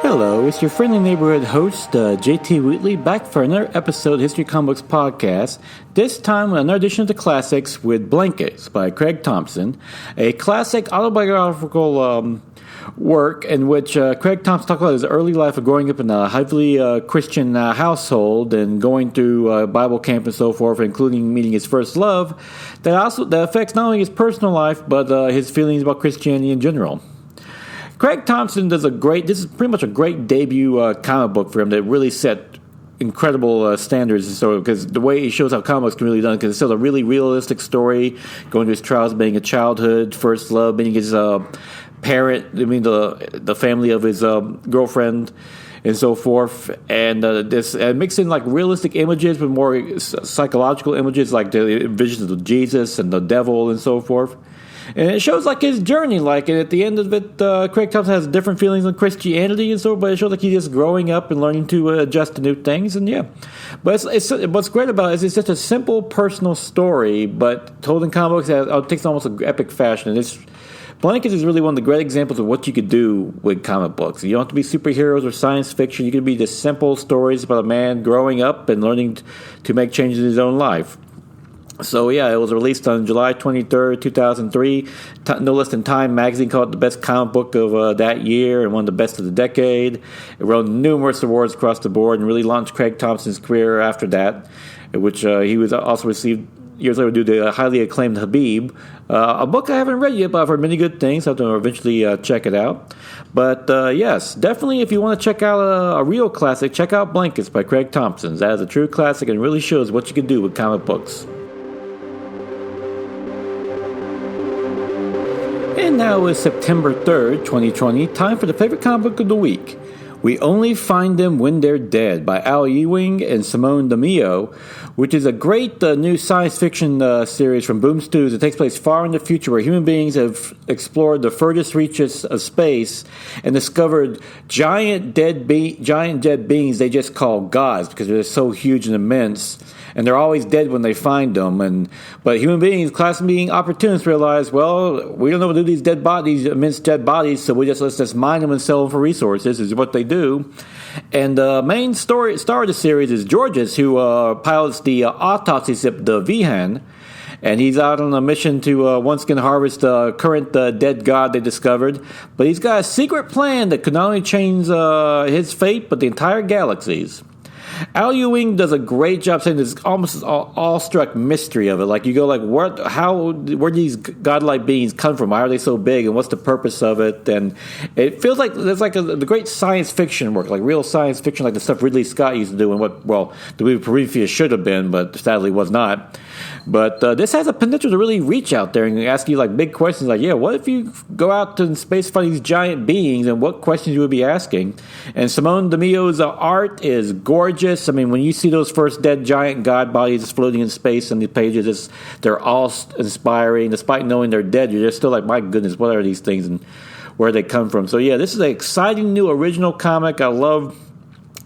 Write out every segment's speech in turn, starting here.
Hello, it's your friendly neighborhood host, JT Wheatley, back for another episode of History Comics Podcast, this time with another edition of the Classics with Blankets by Craig Thompson, a classic autobiographical work in which Craig Thompson talks about his early life of growing up in a heavily Christian household and going through Bible camp and so forth, including meeting his first love, that affects not only his personal life, but his feelings about Christianity in general. Craig Thompson this is pretty much a great debut comic book for him that really set incredible standards, and so because the way he shows how comics can really done, because it's still a really realistic story, going to his trials, being a childhood, first love, being his parent, the family of his girlfriend, and so forth, and this mix in like realistic images with more psychological images, like the visions of Jesus and the devil and so forth. And it shows like his journey, like at the end of it, Craig Thompson has different feelings on Christianity and so, but it shows like he's just growing up and learning to adjust to new things, and yeah. But it's what's great about it is it's just a simple personal story, but told in comic books, it takes almost an epic fashion. And Blankets is really one of the great examples of what you could do with comic books. You don't have to be superheroes or science fiction. You can be just simple stories about a man growing up and learning to make changes in his own life. So, yeah, it was released on July 23rd, 2003. No less than Time magazine called it the best comic book of that year and one of the best of the decade. It won numerous awards across the board and really launched Craig Thompson's career after that, which he was also received years later due to the highly acclaimed Habib, a book I haven't read yet, but I've heard many good things. I have to eventually check it out. But yes, definitely if you want to check out a real classic, check out Blankets by Craig Thompson. That is a true classic and really shows what you can do with comic books. And now is September 3rd, 2020, time for the favorite comic book of the week. We Only Find Them When They're Dead by Al Ewing and Simone DeMeo, which is a great new science fiction series from Boom Studios that takes place far in the future where human beings have explored the furthest reaches of space and discovered giant dead beings they just call gods because they're so huge and immense. And they're always dead when they find them. But human beings, class being opportunists, realize, well, we don't know what to do with these immense dead bodies, so let's just mine them and sell them for resources, is what they do. And the main star of the series is Georges, who pilots the autopsy ship, the Vihan. And he's out on a mission to once again harvest the current dead god they discovered. But he's got a secret plan that could not only change his fate, but the entire galaxy's. Al Ewing does a great job saying there's almost an awestruck mystery of it. Like you go, like, where do these godlike beings come from? Why are they so big? And what's the purpose of it? And it feels like there's like the great science fiction work, like real science fiction, like the stuff Ridley Scott used to do, and the movie Prometheus should have been, but sadly was not. But this has a potential to really reach out there and ask you like big questions, like, yeah, what if you go out to space and find these giant beings, and what questions you would be asking? And Simone DeMeo's art is gorgeous. I mean, when you see those first dead giant god bodies floating in space on the pages, they're all inspiring. Despite knowing they're dead, you're just still like, my goodness, what are these things and where they come from? So yeah, this is an exciting new original comic. I love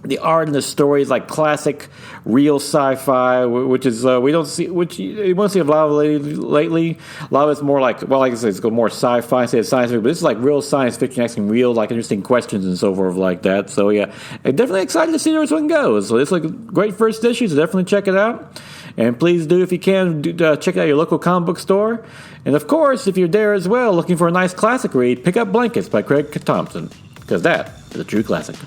the art and the story is like classic real sci-fi, which is you won't see a lot of lately. A lot of it's more like, well, like I said, it's more sci-fi instead of science fiction, but this is like real science fiction, asking real, like, interesting questions and so forth like that. So yeah, I'm definitely excited to see where this one goes. So it's like a great first issue, so definitely check it out. And please do, if you can, check out your local comic book store. And of course, if you're there as well looking for a nice classic read, pick up Blankets by Craig Thompson, because that is a true classic.